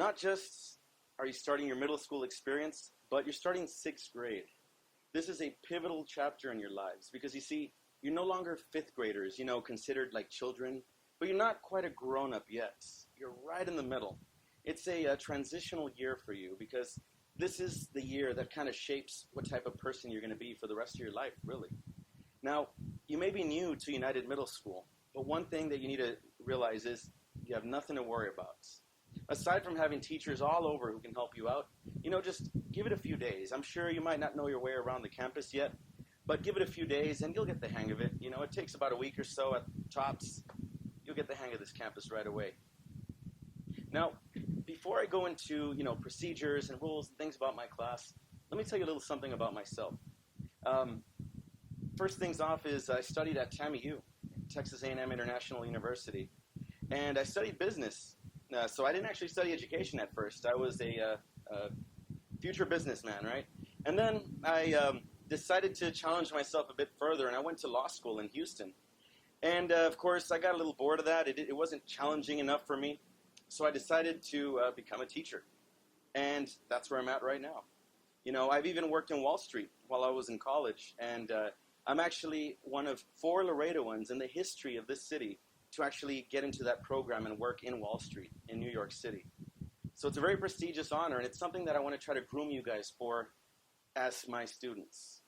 not just are you starting your middle school experience, but you're starting 6th grade. This is a pivotal chapter in your lives because you see, you're no longer 5th graders, considered like children, but you're not quite a grown-up yet. You're right in the middle. It's a transitional year for you because this is the year that kind of shapes what type of person you're going to be for the rest of your life, really. Now, you may be new to United Middle School, but one thing that you need to realize is you have nothing to worry about. Aside from having teachers all over who can help you out, just give it a few days. I'm sure you might not know your way around the campus yet, but give it a few days and you'll get the hang of it. It takes about a week or so at tops. You'll get the hang of this campus right away. Now, before I go into, procedures and rules and things about my class, let me tell you a little something about myself. First things off is I studied at TAMU, Texas A&M International University, and I studied business. So I didn't actually study education at first. I was a future businessman, right? And then I decided to challenge myself a bit further, and I went to law school in Houston. And, of course, I got a little bored of that. It wasn't challenging enough for me. So I decided to become a teacher. And that's where I'm at right now. I've even worked in Wall Street while I was in college. And I'm actually one of 4 Laredoans in the history of this city to actually get into that program and work in Wall Street in New York City. So it's a very prestigious honor, and it's something that I want to try to groom you guys for as my students.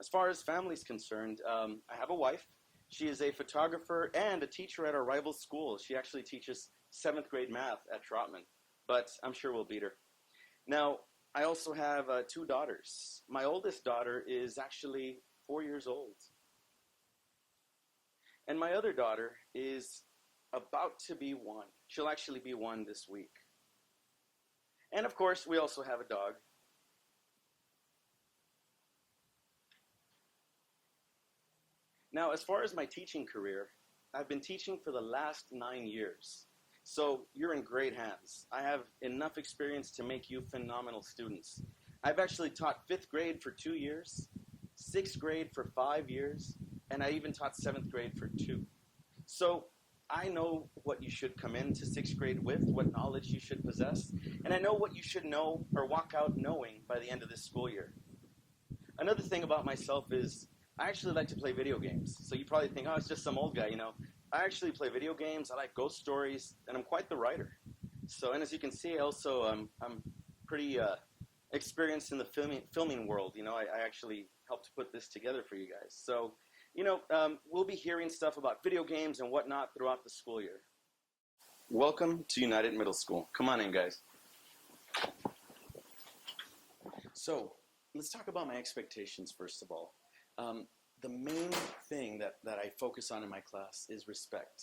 As far as family's concerned, I have a wife. She is a photographer and a teacher at our rival school. She actually teaches 7th grade math at Trotman, but I'm sure we'll beat her. Now, I also have 2 daughters. My oldest daughter is actually 4 years old. And my other daughter is about to be 1. She'll actually be 1 this week. And of course, we also have a dog. Now, as far as my teaching career, I've been teaching for the last 9 years. So you're in great hands. I have enough experience to make you phenomenal students. I've actually taught 5th grade for 2 years, 6th grade for 5 years, and I even taught 7th grade for 2. So I know what you should come into 6th grade with, what knowledge you should possess, and I know what you should know or walk out knowing by the end of this school year. Another thing about myself is I actually like to play video games. So you probably think, oh, it's just some old guy, I actually play video games, I like ghost stories, and I'm quite the writer. So, and as you can see, also I'm pretty experienced in the filming world. I actually helped put this together for you guys. So, we'll be hearing stuff about video games and whatnot throughout the school year. Welcome to United Middle School. Come on in, guys. So, let's talk about my expectations first of all. The main thing that I focus on in my class is respect.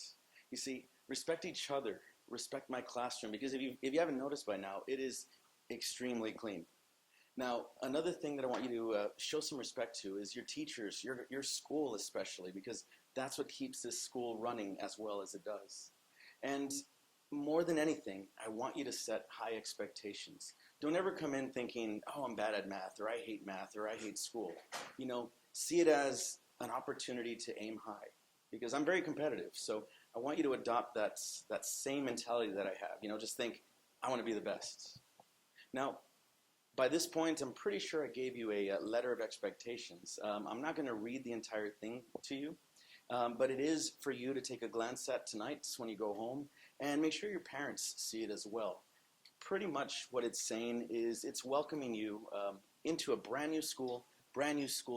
You see, respect each other, respect my classroom, because if you haven't noticed by now, it is extremely clean. Now, another thing that I want you to show some respect to is your teachers, your school especially, because that's what keeps this school running as well as it does. And more than anything, I want you to set high expectations. Don't ever come in thinking, oh, I'm bad at math, or I hate school. See it as an opportunity to aim high, because I'm very competitive. So I want you to adopt that same mentality that I have. Just think, I want to be the best. Now, by this point, I'm pretty sure I gave you a letter of expectations. I'm not going to read the entire thing to you, but it is for you to take a glance at tonight when you go home, and make sure your parents see it as well. Pretty much what it's saying is it's welcoming you into a brand new school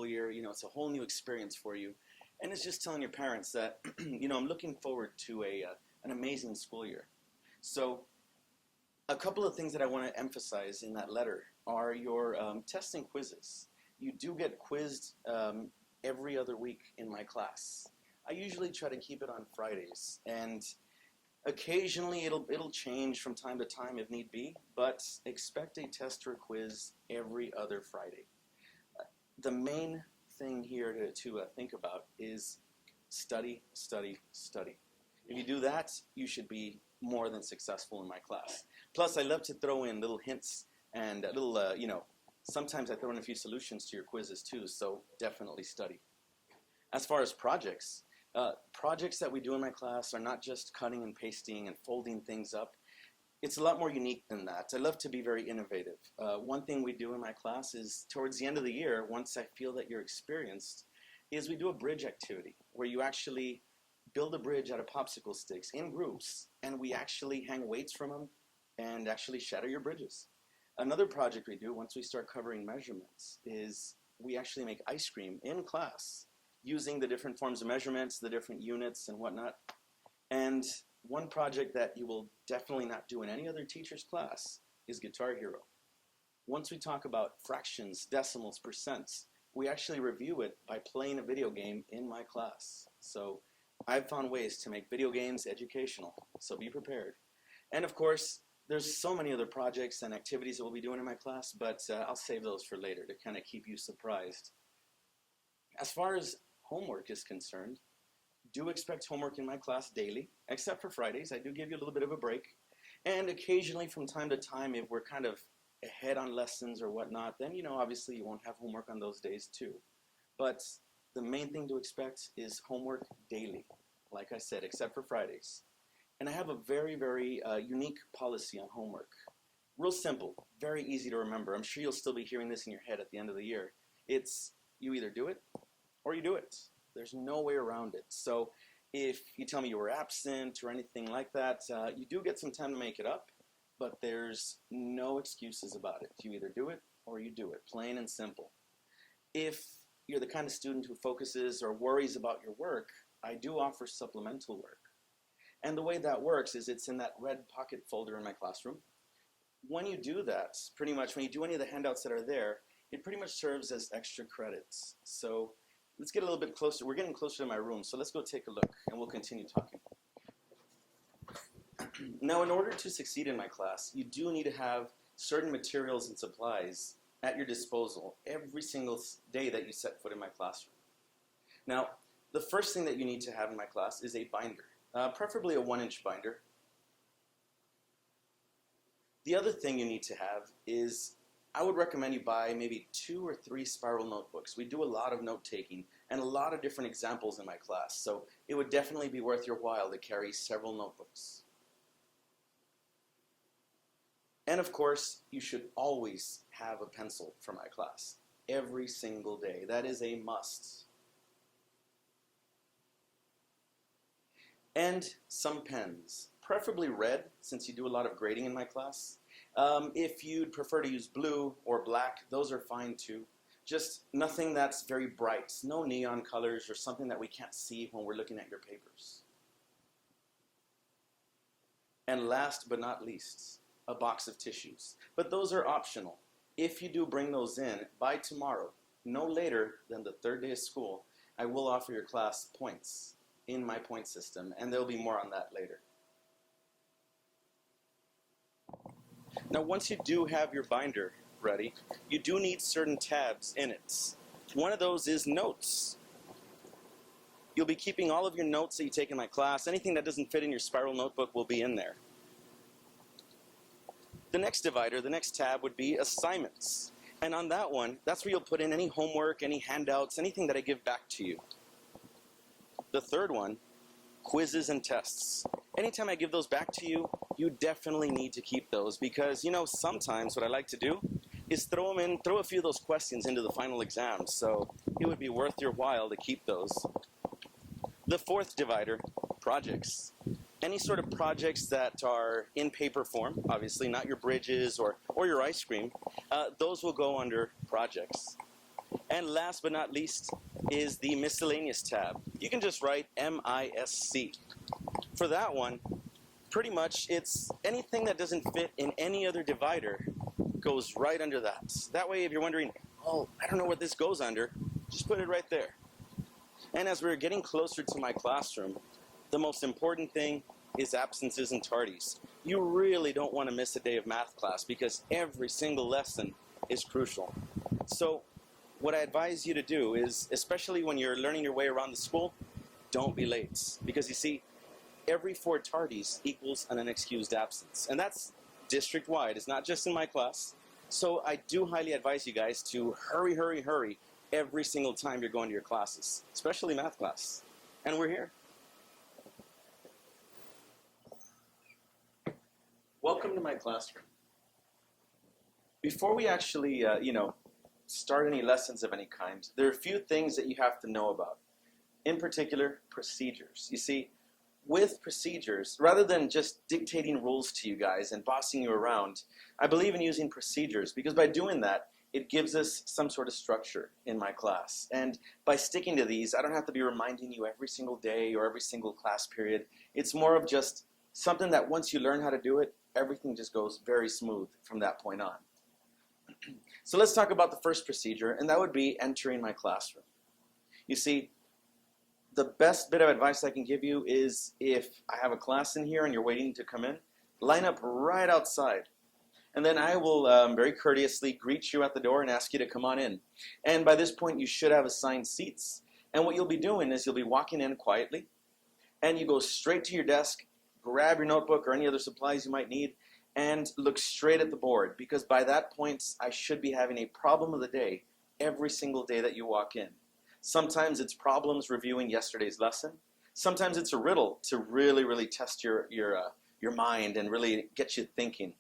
year. It's a whole new experience for you, and it's just telling your parents that I'm looking forward to an amazing school year. So a couple of things that I want to emphasize in that letter are your tests and quizzes. You do get quizzed every other week in my class. I usually try to keep it on Fridays, and occasionally it'll change from time to time if need be, but expect a test or quiz every other Friday. The main thing here to think about is study, study, study. If you do that, you should be more than successful in my class. Plus, I love to throw in little hints and sometimes I throw in a few solutions to your quizzes too, so definitely study. As far as projects that we do in my class are not just cutting and pasting and folding things up. it's a lot more unique than that. I love to be very innovative. One thing we do in my class is towards the end of the year, once I feel that you're experienced, is we do a bridge activity where you actually build a bridge out of popsicle sticks in groups, and we actually hang weights from them and actually shatter your bridges. Another project we do once we start covering measurements is we actually make ice cream in class using the different forms of measurements, the different units and whatnot. And one project that you will definitely not do in any other teacher's class is Guitar Hero. Once we talk about fractions, decimals, percents, we actually review it by playing a video game in my class. So I've found ways to make video games educational, so be prepared. And of course, there's so many other projects and activities that we'll be doing in my class, but I'll save those for later to kind of keep you surprised. As far as homework is concerned, do expect homework in my class daily, except for Fridays. I do give you a little bit of a break. And occasionally from time to time, if we're kind of ahead on lessons or whatnot, then, obviously you won't have homework on those days too. But the main thing to expect is homework daily, like I said, except for Fridays. And I have a very, very unique policy on homework. Real simple, very easy to remember. I'm sure you'll still be hearing this in your head at the end of the year. It's you either do it or you do it. There's no way around it. So if you tell me you were absent or anything like that, you do get some time to make it up, but there's no excuses about it. You either do it or you do it, plain and simple. If you're the kind of student who focuses or worries about your work, I do offer supplemental work. And the way that works is it's in that red pocket folder in my classroom. When you do that, pretty much when you do any of the handouts that are there, it pretty much serves as extra credits. So let's get a little bit closer. We're getting closer to my room, so let's go take a look and we'll continue talking. Now, in order to succeed in my class, you do need to have certain materials and supplies at your disposal every single day that you set foot in my classroom. Now, the first thing that you need to have in my class is a binder, preferably a 1-inch binder. The other thing you need to have is, I would recommend you buy maybe 2 or 3 spiral notebooks. We do a lot of note-taking and a lot of different examples in my class, so it would definitely be worth your while to carry several notebooks. And of course, you should always have a pencil for my class, every single day. That is a must. And some pens, preferably red, since you do a lot of grading in my class. If you'd prefer to use blue or black, those are fine too. Just nothing that's very bright, no neon colors or something that we can't see when we're looking at your papers. And last but not least, a box of tissues. But those are optional. If you do bring those in by tomorrow, no later than the 3rd day of school, I will offer your class points in my point system, and there'll be more on that later. Now, once you do have your binder ready, you do need certain tabs in it. One of those is notes. You'll be keeping all of your notes that you take in my class. Anything that doesn't fit in your spiral notebook will be in there. The next divider, the next tab would be assignments. And on that one, that's where you'll put in any homework, any handouts, anything that I give back to you. The third one, quizzes and tests. Anytime I give those back to you, you definitely need to keep those because, sometimes what I like to do is throw a few of those questions into the final exam, so it would be worth your while to keep those. The fourth divider, projects. Any sort of projects that are in paper form, obviously not your bridges or your ice cream, those will go under projects. And last but not least is the miscellaneous tab. You can just write MISC. For that one, pretty much it's anything that doesn't fit in any other divider goes right under that. That way if you're wondering, oh, I don't know what this goes under, just put it right there. And as we're getting closer to my classroom, the most important thing is absences and tardies. You really don't want to miss a day of math class because every single lesson is crucial. So what I advise you to do is, especially when you're learning your way around the school, don't be late. Because you see, every 4 tardies equals an unexcused absence. And that's district-wide. It's not just in my class. So I do highly advise you guys to hurry, hurry, hurry every single time you're going to your classes, especially math class. And we're here. Welcome to my classroom. Before we actually, start any lessons of any kind, there are a few things that you have to know about. In particular, procedures. You see, with procedures, rather than just dictating rules to you guys and bossing you around, I believe in using procedures because by doing that, it gives us some sort of structure in my class. And by sticking to these, I don't have to be reminding you every single day or every single class period. It's more of just something that once you learn how to do it, everything just goes very smooth from that point on. So let's talk about the first procedure, and that would be entering my classroom. You see, the best bit of advice I can give you is if I have a class in here and you're waiting to come in, line up right outside. And then I will very courteously greet you at the door and ask you to come on in. And by this point, you should have assigned seats. And what you'll be doing is you'll be walking in quietly, and you go straight to your desk, grab your notebook or any other supplies you might need, and look straight at the board, because by that point, I should be having a problem of the day every single day that you walk in. Sometimes it's problems reviewing yesterday's lesson. Sometimes it's a riddle to really test your mind and really get you thinking.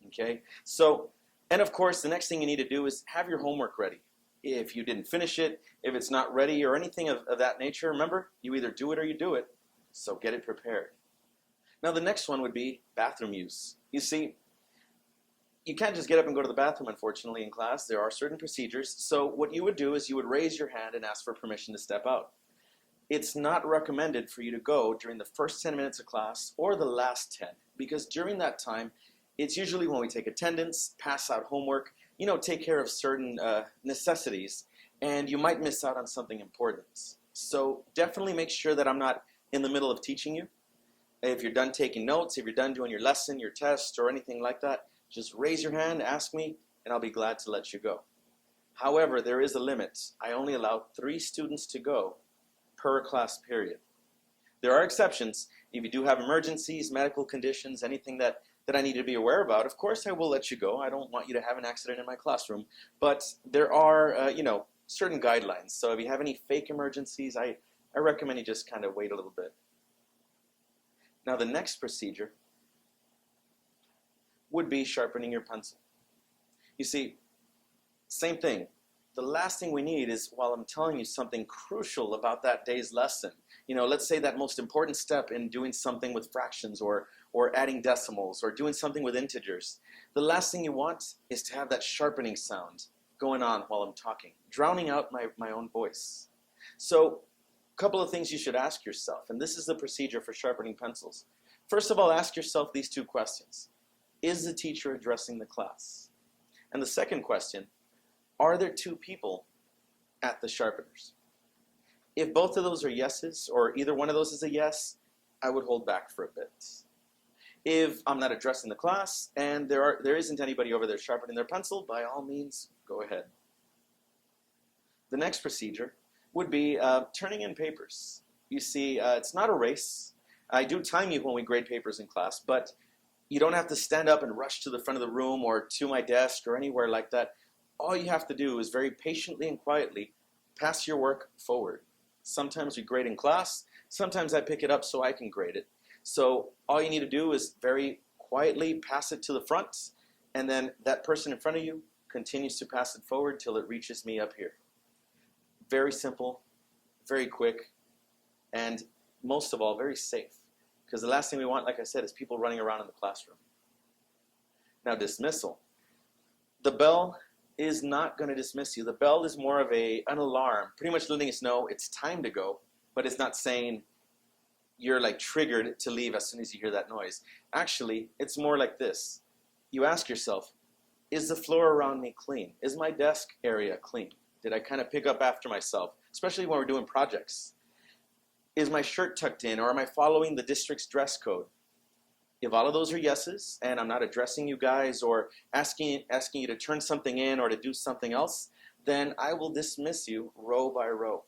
Okay? So, and of course, the next thing you need to do is have your homework ready. If you didn't finish it, if it's not ready or anything of that nature, remember, you either do it or you do it. So get it prepared. Now the next one would be bathroom use. You see, you can't just get up and go to the bathroom, unfortunately, in class. There are certain procedures. So what you would do is you would raise your hand and ask for permission to step out. It's not recommended for you to go during the first 10 minutes of class or the last 10, because during that time, it's usually when we take attendance, pass out homework, take care of certain necessities, and you might miss out on something important. So definitely make sure that I'm not in the middle of teaching you. If you're done taking notes, if you're done doing your lesson, your test, or anything like that, just raise your hand, ask me, and I'll be glad to let you go. However, there is a limit. I only allow 3 students to go per class period. There are exceptions. If you do have emergencies, medical conditions, anything that I need to be aware about, of course I will let you go. I don't want you to have an accident in my classroom. But there are, certain guidelines. So if you have any fake emergencies, I recommend you just kind of wait a little bit. Now the next procedure would be sharpening your pencil. You see, same thing. The last thing we need is, while I'm telling you something crucial about that day's lesson, let's say that most important step in doing something with fractions or adding decimals or doing something with integers, the last thing you want is to have that sharpening sound going on while I'm talking, drowning out my own voice. So a couple of things you should ask yourself, and this is the procedure for sharpening pencils. First of all, ask yourself these 2 questions. Is the teacher addressing the class? And the second question, are there 2 people at the sharpeners? If both of those are yeses, or either one of those is a yes, I would hold back for a bit. If I'm not addressing the class and there isn't anybody over there sharpening their pencil, by all means, go ahead. The next procedure would be turning in papers. You see, it's not a race. I do time you when we grade papers in class, but you don't have to stand up and rush to the front of the room or to my desk or anywhere like that. All you have to do is very patiently and quietly pass your work forward. Sometimes we grade in class, sometimes I pick it up so I can grade it. So all you need to do is very quietly pass it to the front, and then that person in front of you continues to pass it forward till it reaches me up here. Very simple, very quick, and most of all, very safe. Because the last thing we want, like I said, is people running around in the classroom. Now, dismissal. The bell is not going to dismiss you. The bell is more of an alarm, pretty much letting us know it's time to go, but it's not saying you're like triggered to leave as soon as you hear that noise. Actually, it's more like this. You ask yourself, is the floor around me clean? Is my desk area clean? Did I kind of pick up after myself, especially when we're doing projects? Is my shirt tucked in, or am I following the district's dress code? If all of those are yeses, and I'm not addressing you guys or asking you to turn something in or to do something else, then I will dismiss you row by row.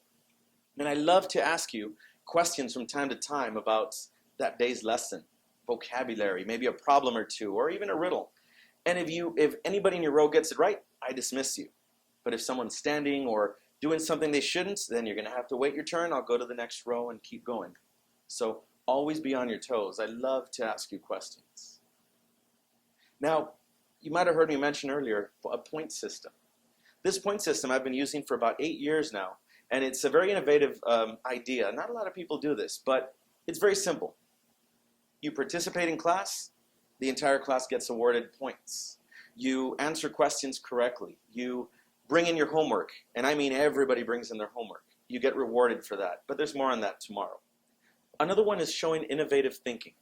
And I love to ask you questions from time to time about that day's lesson, vocabulary, maybe a problem or 2, or even a riddle. And if anybody in your row gets it right, I dismiss you. But if someone's standing or doing something they shouldn't, then you're going to have to wait your turn. I'll go to the next row and keep going. So always be on your toes. I love to ask you questions. Now, you might have heard me mention earlier a point system. This point system I've been using for about 8 years now, and it's a very innovative idea. Not a lot of people do this, but it's very simple. You participate in class, the entire class gets awarded points. You answer questions correctly. You bring in your homework, and I mean everybody brings in their homework. You get rewarded for that, but there's more on that tomorrow. Another one is showing innovative thinking.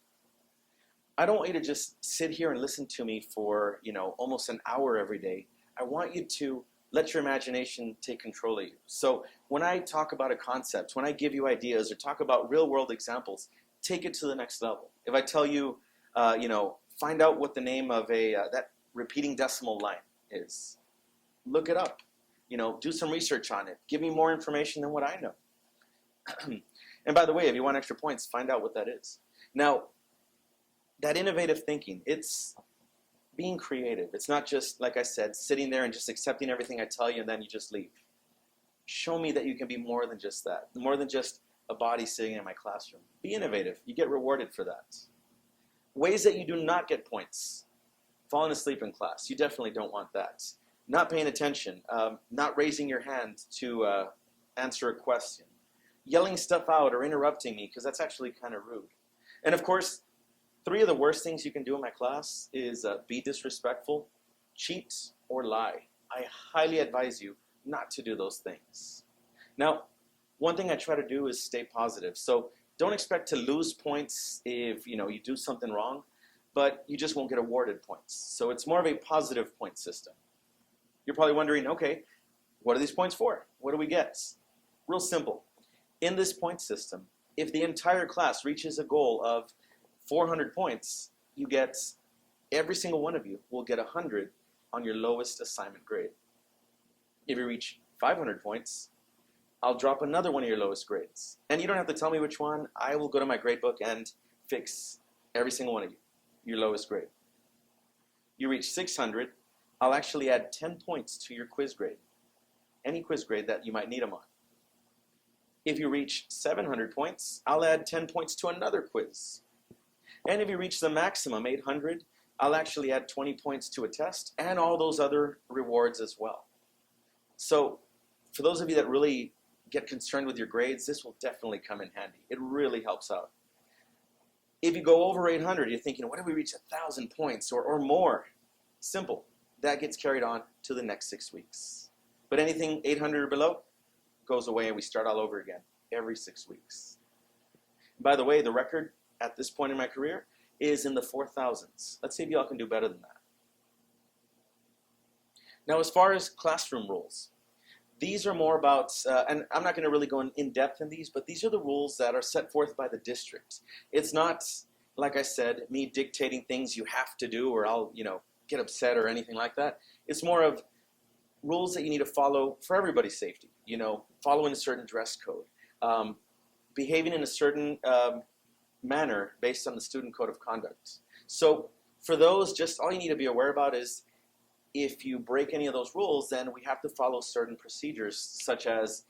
I don't want you to just sit here and listen to me for, almost an hour every day. I want you to let your imagination take control of you. So when I talk about a concept, when I give you ideas or talk about real-world examples, take it to the next level. If I tell you, find out what the name of that repeating decimal line is, look it up. Do some research on it. Give me more information than what I know. And by the way, if you want extra points, find out what that is. Now, that innovative thinking, it's being creative. It's not just, like I said, sitting there and just accepting everything I tell you and then you just leave. Show me that you can be more than just that, more than just a body sitting in my classroom. Be innovative. You get rewarded for that. Ways that you do not get points. Falling asleep in class. You definitely don't want that. Not paying attention. Not raising your hand to answer a question. Yelling stuff out or interrupting me, because that's actually kind of rude. And of course, 3 of the worst things you can do in my class is be disrespectful, cheat, or lie. I highly advise you not to do those things. Now, one thing I try to do is stay positive. So don't expect to lose points if you do something wrong, but you just won't get awarded points. So it's more of a positive point system. You're probably wondering, okay, what are these points for? What do we get? Real simple. In this point system, if the entire class reaches a goal of 400 points, every single one of you will get 100 on your lowest assignment grade. If you reach 500 points, I'll drop another one of your lowest grades. And you don't have to tell me which one. I will go to my gradebook and fix every single one of you, your lowest grade. You reach 600, I'll actually add 10 points to your quiz grade, any quiz grade that you might need them on. If you reach 700 points, I'll add 10 points to another quiz. And if you reach the maximum, 800, I'll actually add 20 points to a test and all those other rewards as well. So for those of you that really get concerned with your grades, this will definitely come in handy. It really helps out. If you go over 800, you're thinking, what if we reach 1,000 points or more? Simple. That gets carried on to the next 6 weeks. But anything 800 or below goes away and we start all over again every 6 weeks. By the way, the record at this point in my career is in the 4,000s. Let's see if y'all can do better than that. Now, as far as classroom rules, these are more about, and I'm not going to really go in depth in these, but these are the rules that are set forth by the district. It's not, like I said, me dictating things you have to do or I'll, get upset or anything like that. It's more of rules that you need to follow for everybody's safety. Following a certain dress code, behaving in a certain manner based on the student code of conduct. So for those, just all you need to be aware about is if you break any of those rules, then we have to follow certain procedures, such as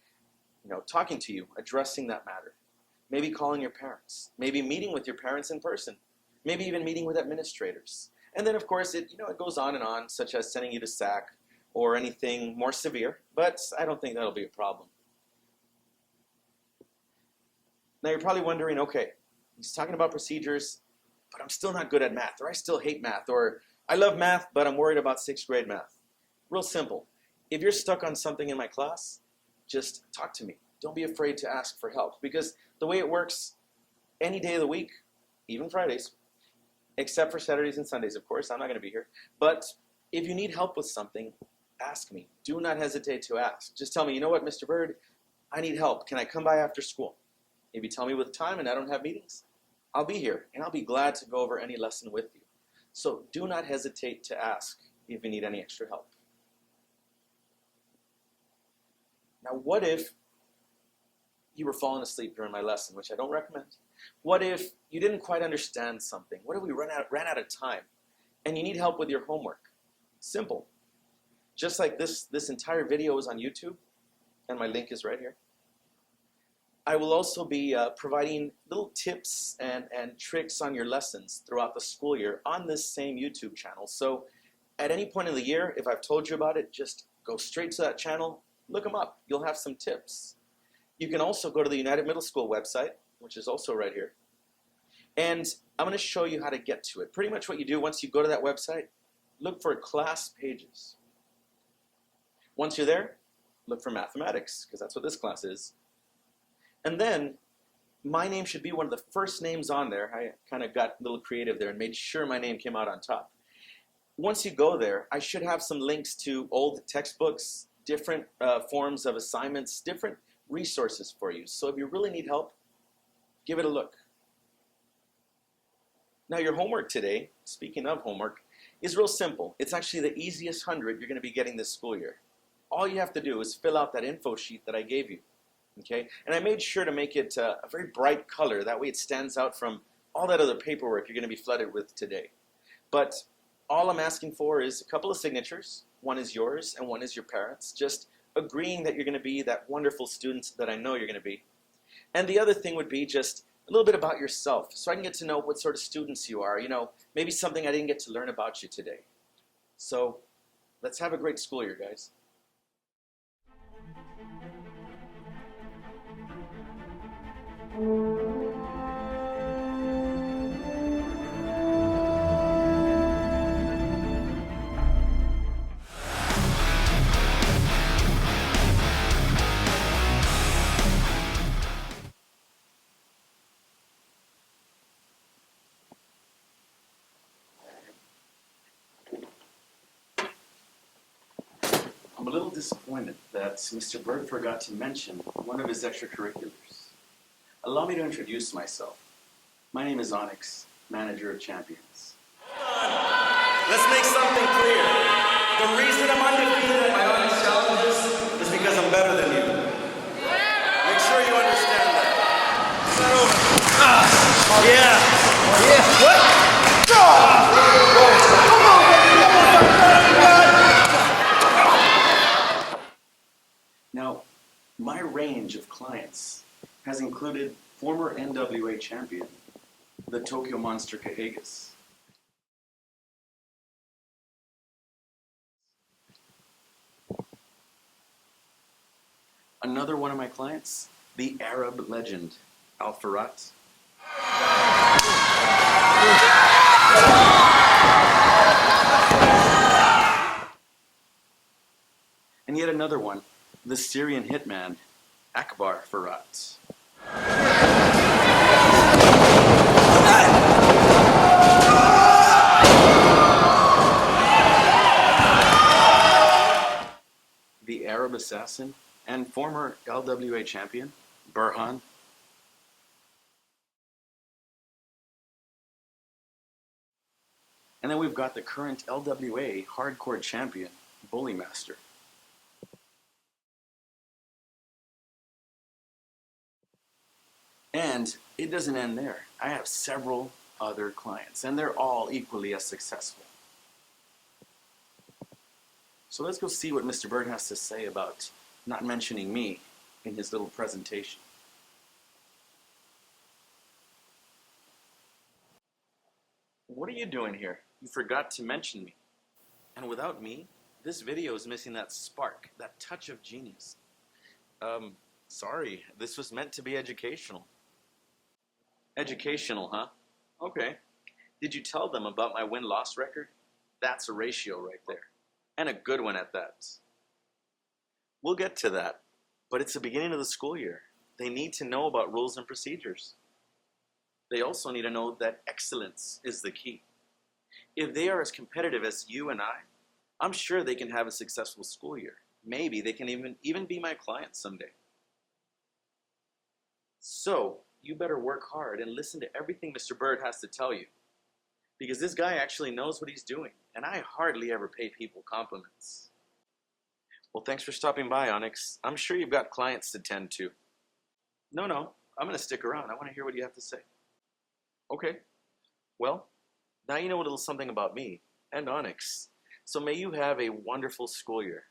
talking to you, addressing that matter, maybe calling your parents, maybe meeting with your parents in person, maybe even meeting with administrators. And then of course it goes on and on, such as sending you to SAC or anything more severe, but I don't think that'll be a problem. Now you're probably wondering, okay, he's talking about procedures, but I'm still not good at math, or I still hate math, or I love math, but I'm worried about 6th grade math. Real simple. If you're stuck on something in my class, just talk to me. Don't be afraid to ask for help, because the way it works, any day of the week, even Fridays, except for Saturdays and Sundays, of course, I'm not going to be here, but if you need help with something, ask me. Do not hesitate to ask. Just tell me, you know what, Mr. Byrd, I need help. Can I come by after school? If you tell me with time and I don't have meetings, I'll be here, and I'll be glad to go over any lesson with you. So do not hesitate to ask if you need any extra help. Now, what if you were falling asleep during my lesson, which I don't recommend? What if you didn't quite understand something? What if we ran out of time and you need help with your homework? Simple. Just like this entire video is on YouTube, and my link is right here. I will also be providing little tips and tricks on your lessons throughout the school year on this same YouTube channel. So at any point in the year, if I've told you about it, just go straight to that channel, look them up. You'll have some tips. You can also go to the United Middle School website, which is also right here. And I'm going to show you how to get to it. Pretty much what you do once you go to that website, look for class pages. Once you're there, look for mathematics, because that's what this class is. And then my name should be one of the first names on there. I kind of got a little creative there and made sure my name came out on top. Once you go there, I should have some links to old textbooks, different forms of assignments, different resources for you. So if you really need help, give it a look. Now your homework today, speaking of homework, is real simple. It's actually the easiest 100 you're going to be getting this school year. All you have to do is fill out that info sheet that I gave you. Okay? And I made sure to make it a very bright color. That way it stands out from all that other paperwork you're going to be flooded with today. But all I'm asking for is a couple of signatures. One is yours and one is your parents. Just agreeing that you're going to be that wonderful student that I know you're going to be. And the other thing would be just a little bit about yourself, so I can get to know what sort of students you are. You know, maybe something I didn't get to learn about you today. So let's have a great school year, guys. I'm a little disappointed that Mr. Byrd forgot to mention one of his extracurriculars. Allow me to introduce myself. My name is Onyx, manager of champions. Let's make something clear. The reason I'm undefeated at my Onyx challenges is because I'm better than you. Make sure you understand that. Yeah. What? Now, my range of clients has included former NWA champion, the Tokyo Monster Cahegas. Another one of my clients, the Arab legend, Al Farhat. And yet another one, the Syrian hitman, Akbar Farhat. The Arab assassin and former LWA champion, Burhan. And then we've got the current LWA hardcore champion, Bully Master. And it doesn't end there. I have several other clients, and they're all equally as successful. So let's go see what Mr. Byrd has to say about not mentioning me in his little presentation. What are you doing here? You forgot to mention me. And without me, this video is missing that spark, that touch of genius. Sorry, this was meant to be educational. Educational, huh? Okay. Did you tell them about my win-loss record? That's a ratio right there. And a good one at that. We'll get to that, but it's the beginning of the school year. They need to know about rules and procedures. They also need to know that excellence is the key. If they are as competitive as you and I'm sure they can have a successful school year. Maybe they can even be my clients someday. So, you better work hard and listen to everything Mr. Byrd has to tell you. Because this guy actually knows what he's doing, and I hardly ever pay people compliments. Well, thanks for stopping by, Onyx. I'm sure you've got clients to tend to. No, I'm going to stick around. I want to hear what you have to say. Okay. Well, now you know a little something about me and Onyx. So may you have a wonderful school year.